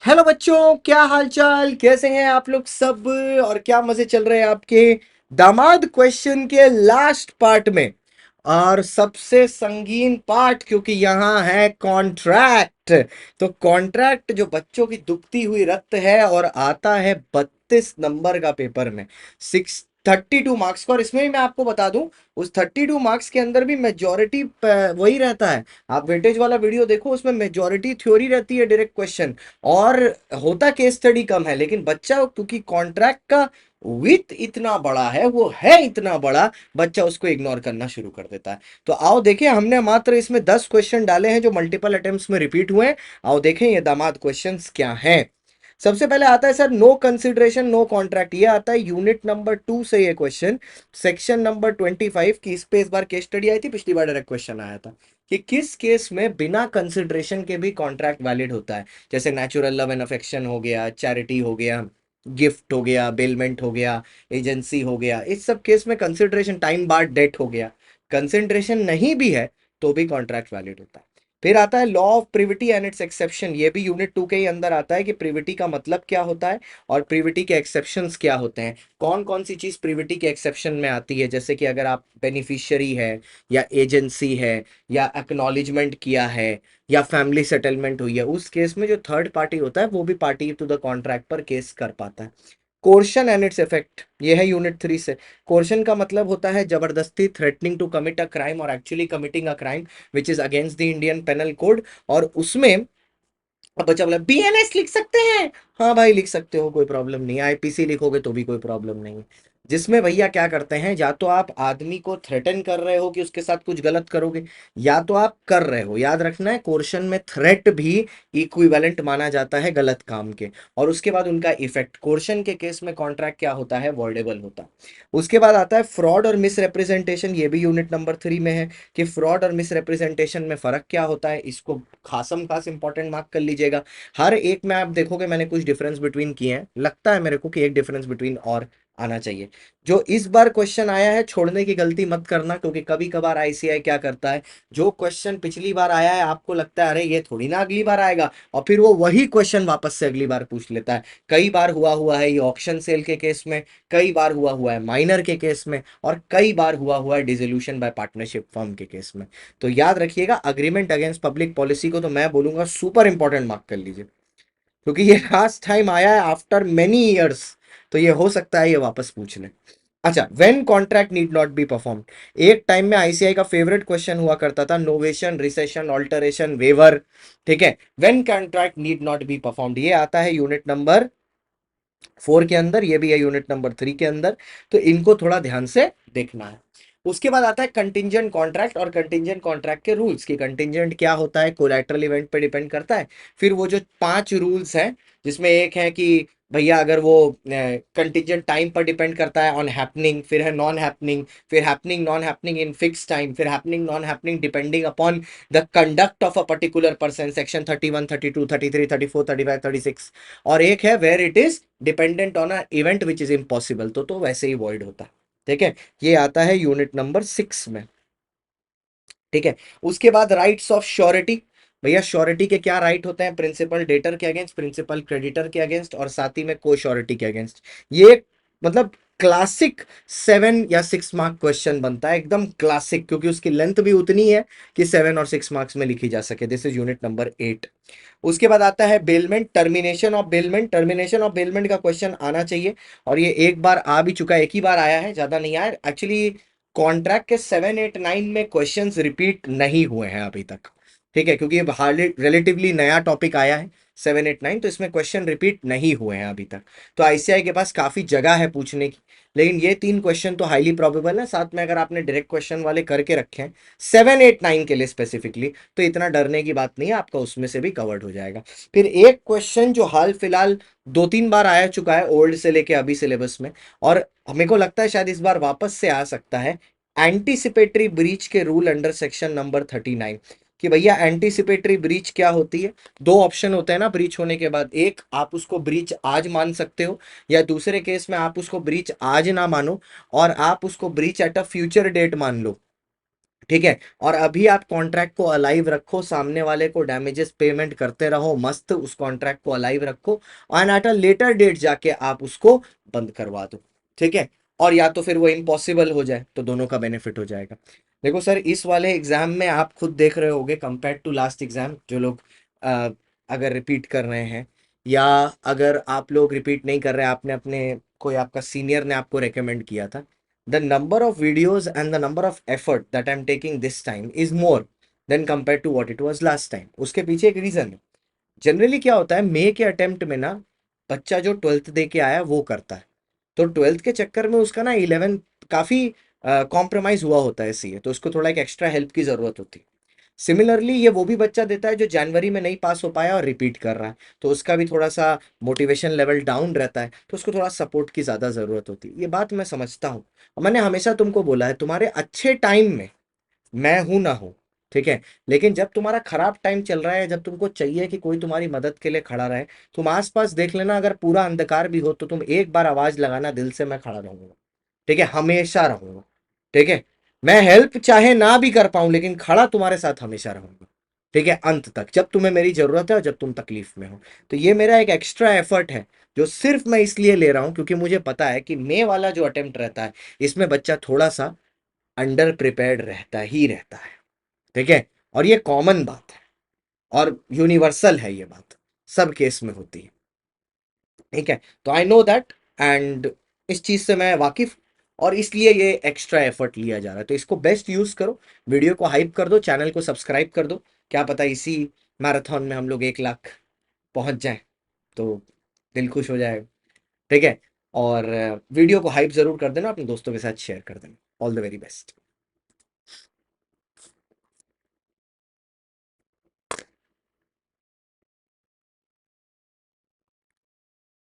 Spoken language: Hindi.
हेलो बच्चों, क्या हालचाल, कैसे हैं आप लोग सब। और क्या मजे चल रहे हैं आपके दामाद क्वेश्चन के लास्ट पार्ट में। और सबसे संगीन पार्ट, क्योंकि यहाँ है कॉन्ट्रैक्ट। तो कॉन्ट्रैक्ट जो बच्चों की दुखती हुई रक्त है और आता है 32 नंबर का पेपर में, 32 मार्क्स का। और इसमें भी मैं आपको बता दूं, उस 32 मार्क्स के अंदर भी मेजोरिटी वही रहता है। आप वेटेज वाला वीडियो देखो, उसमें मेजोरिटी थ्योरी रहती है, डायरेक्ट क्वेश्चन। और होता केस स्टडी कम है, लेकिन बच्चा क्योंकि कॉन्ट्रैक्ट का विथ इतना बड़ा है, वो है इतना बड़ा, बच्चा उसको इग्नोर करना शुरू कर देता है। तो आओ देखें, हमने मात्र इसमें 10 क्वेश्चन डाले हैं जो मल्टीपल अटेम्प्ट्स में रिपीट हुए हैं। आओ देखें ये दामाद क्वेश्चंस क्या हैं। सबसे पहले आता है sir, no consideration no contract. ये आता है यूनिट नंबर 2 से ये क्वेश्चन, सेक्शन नंबर 25 की। इस पे इस बार केस स्टडी आई थी, पिछली बार डायरेक्ट क्वेश्चन आया था कि किस केस में बिना कंसिडरेशन के भी कॉन्ट्रैक्ट वैलिड होता है। जैसे नेचुरल लव एंड अफेक्शन हो गया, चैरिटी हो गया, गिफ्ट हो गया, बेलमेंट हो गया, एजेंसी हो गया। इस सब केस में कंसिडरेशन, टाइम बार्ड डेट हो गया, कंसिडरेशन नहीं भी है तो भी कॉन्ट्रैक्ट वैलिड होता है। फिर आता है law of privity and it's exception. ये भी यूनिट 2 के ही अंदर आता है कि प्रिविटी का मतलब क्या होता है और प्रिविटी के एक्सेप्शंस क्या होते हैं। कौन कौन सी चीज प्रिविटी के एक्सेप्शन में आती है, जैसे कि अगर आप बेनिफिशियरी है, या एजेंसी है, या एक्नॉलेजमेंट किया है, या फैमिली सेटलमेंट हुई है, उस केस में जो थर्ड पार्टी होता है वो भी पार्टी टू द कॉन्ट्रैक्ट पर केस कर पाता है। कोर्शन एंड इट्स इफेक्ट, ये है यूनिट 3 से। कोर्शन का मतलब होता है जबरदस्ती, threatening to commit a crime और actually committing a crime which is against the Indian penal code. और उसमें अब बच्चा बोला बीएनएस लिख सकते हैं। हाँ भाई, लिख सकते हो, कोई प्रॉब्लम नहीं। आईपीसी लिखोगे तो भी कोई प्रॉब्लम नहीं। जिसमें भैया क्या करते हैं, या तो आप आदमी को थ्रेटन कर रहे हो कि उसके साथ कुछ गलत करोगे, या तो आप कर रहे हो। याद रखना है, कोर्शन में थ्रेट भी इक्विवेलेंट माना जाता है गलत काम के। और उसके बाद उनका इफेक्ट, कोर्शन के केस में कॉन्ट्रैक्ट क्या होता है, वॉइडेबल होता है। उसके बाद आता है फ्रॉड और मिसरिप्रेजेंटेशन। ये भी यूनिट नंबर 3 में है कि फ्रॉड और मिसरिप्रेजेंटेशन में फर्क क्या होता है। इसको खासम खास इंपॉर्टेंट मार्क कर लीजिएगा। हर एक में आप देखोगे मैंने कुछ डिफरेंस बिटवीन किए हैं, लगता है मेरे को कि एक डिफरेंस बिटवीन और आना चाहिए। जो इस बार क्वेश्चन आया है, छोड़ने की गलती मत करना, क्योंकि कभी कभार आईसीआई क्या करता है, जो क्वेश्चन पिछली बार आया है आपको लगता है अरे ये थोड़ी ना अगली बार आएगा, और फिर वो वही क्वेश्चन वापस से अगली बार पूछ लेता है। कई बार हुआ हुआ है ये ऑक्शन सेल के केस में, कई बार हुआ हुआ है माइनर के केस में, और कई बार हुआ है डिसोल्यूशन बाय पार्टनरशिप फर्म के केस में। तो याद रखिएगा, अग्रीमेंट अगेंस्ट पब्लिक पॉलिसी को तो मैं बोलूंगा सुपर इंपॉर्टेंट मार्क कर लीजिए, क्योंकि ये लास्ट टाइम आया है आफ्टर मेनी इयर्स। तो ये हो सकता है ये वापस पूछ ले। अच्छा, when contract need not be perform. एक टाइम में आईसीआई का फेवरेट क्वेश्चन हुआ करता था, नोवेशन, रिसेशन, ऑल्टरेशन, वेवर। ठीक है, when contract need not be performed, ये आता है यूनिट नंबर 4 के अंदर, ये भी है यूनिट नंबर 3 के अंदर। तो इनको थोड़ा ध्यान से देखना है। उसके बाद आता है कंटिंजेंट कॉन्ट्रैक्ट और कंटिंजेंट कॉन्ट्रैक्ट के रूल्स की। कंटिंजेंट क्या होता है, कोलैटरल इवेंट पे डिपेंड करता है। फिर वो जो 5 रूल्स हैं, जिसमें एक है कि भैया अगर वो कंटिंजेंट टाइम पर डिपेंड करता है, ऑन हैपनिंग, फिर है नॉन हैपनिंग, फिर happening non happening in fix time, फिर happening non happening depending upon the conduct of a particular person, section 31, 32, 33, 34, 35, 36। और एक है where it is dependent on a event which is impossible, तो वैसे ही वॉइड होता है। ठीक है, ये आता है यूनिट नंबर 6 में। ठीक है, उसके बाद राइट्स ऑफ श्योरिटी। भैया श्योरिटी के क्या राइट होते हैं, प्रिंसिपल डेटर के अगेंस्ट, प्रिंसिपल क्रेडिटर के अगेंस्ट, और साथ ही में को श्योरिटी के अगेंस्ट। ये मतलब क्लासिक 7 या 6 मार्क क्वेश्चन बनता है, एकदम क्लासिक, क्योंकि उसकी लेंथ भी उतनी है कि 7 और 6 मार्क्स में लिखी जा सके। This is unit number 8। उसके बाद आता है bailment, termination of bailment. Termination of bailment का क्वेश्चन आना चाहिए, और ये एक बार आ भी चुका है, एक ही बार आया है, ज्यादा नहीं आया एक्चुअली। कॉन्ट्रैक्ट के 7, 8, 9 में क्वेश्चंस रिपीट नहीं हुए हैं अभी तक। ठीक है, क्योंकि ये हार्डली रिलेटिवली नया टॉपिक आया है 7, 8, 9, तो इसमें क्वेश्चन रिपीट नहीं हुए हैं अभी तक। तो आईसीआई के पास काफी जगह है पूछने की। लेकिन ये 3 क्वेश्चन तो हाईली प्रोबेबल है, साथ में अगर आपने डायरेक्ट क्वेश्चन वाले करके रखे हैं 7, 8, 9 के लिए स्पेसिफिकली, तो इतना डरने की बात नहीं है, आपका उसमें से भी कवर्ड हो जाएगा। फिर एक क्वेश्चन जो हाल फिलहाल 2, 3 बार आया चुका है, ओल्ड से लेके अभी सिलेबस में, और हमें को लगता है शायद इस बार वापस से आ सकता है, एंटीसिपेटरी ब्रीच के रूल अंडर सेक्शन नंबर 39। कि भैया एंटीसिपेटरी ब्रीच क्या होती है। दो ऑप्शन होते हैं ना ब्रीच होने के बाद, एक आप उसको ब्रीच आज मान सकते हो, या दूसरे केस में आप उसको ब्रीच आज ना मानो और आप उसको breach at a future date मान लो। ठीक है। और अभी आप कॉन्ट्रैक्ट को अलाइव रखो, सामने वाले को डैमेजेस पेमेंट करते रहो, मस्त उस कॉन्ट्रैक्ट को अलाइव रखो, and at a later date जाके आप उसको बंद करवा दो। ठीक है। और या तो फिर वो इम्पॉसिबल हो जाए तो दोनों का बेनिफिट हो जाएगा। देखो सर, इस वाले एग्जाम में आप खुद देख रहे होगे कंपेयर टू लास्ट एग्जाम, जो लोग अ, अगर रिपीट कर रहे हैं, या अगर आप लोग रिपीट नहीं कर रहे, आपने अपने कोई आपका सीनियर ने आपको रेकमेंड किया था, the number of videos and the number of effort that I'm taking this time is more than compared to what it was last time। उसके पीछे एक रीजन है। जनरली क्या होता है, मे के अटेम्प्ट में ना बच्चा जो ट्वेल्थ दे के आया वो करता है, तो ट्वेल्थ के चक्कर में उसका ना इलेवेंथ काफी कॉम्प्रोमाइज हुआ होता है, सीए तो उसको थोड़ा एक एक्स्ट्रा हेल्प की जरूरत होती है। सिमिलरली ये वो भी बच्चा देता है जो जनवरी में नहीं पास हो पाया और रिपीट कर रहा है, तो उसका भी थोड़ा सा मोटिवेशन लेवल डाउन रहता है, तो उसको थोड़ा सपोर्ट की ज़्यादा ज़रूरत होती है। ये बात मैं समझता हूँ। और मैंने हमेशा तुमको बोला है, तुम्हारे अच्छे टाइम में मैं हूं ना हूं, ठीक है, लेकिन जब तुम्हारा खराब टाइम चल रहा है, जब तुमको चाहिए कि कोई तुम्हारी मदद के लिए खड़ा रहे, तुम आसपास देख लेना, अगर पूरा अंधकार भी हो तो तुम एक बार आवाज लगाना दिल से, मैं खड़ा रहूंगा। ठीक है, हमेशा रहूंगा। ठीक है। मैं हेल्प चाहे ना भी कर पाऊं, लेकिन खड़ा तुम्हारे साथ हमेशा रहूंगा। ठीक है, अंत तक, जब तुम्हें मेरी जरूरत है और जब तुम तकलीफ में हो। तो ये मेरा एक एक्स्ट्रा एफर्ट है, जो सिर्फ मैं इसलिए ले रहा हूं क्योंकि मुझे पता है कि मे वाला जो अटेम्प्ट रहता है, इसमें बच्चा थोड़ा सा अंडर प्रिपेयर्ड रहता ही रहता है। ठीक है। और ये कॉमन बात है, और यूनिवर्सल है ये बात, सब केस में होती है। ठीक है। तो आई नो दैट, एंड इस चीज से मैं वाकिफ, और इसलिए ये एक्स्ट्रा एफर्ट लिया जा रहा है, तो इसको बेस्ट यूज करो। वीडियो को हाइप कर दो, चैनल को सब्सक्राइब कर दो। क्या पता इसी मैराथन में हम लोग 1 लाख पहुंच जाए, तो दिल खुश हो जाएगा। ठीक है। और वीडियो को हाइप जरूर कर देना, अपने दोस्तों के साथ शेयर कर देना। All the very best.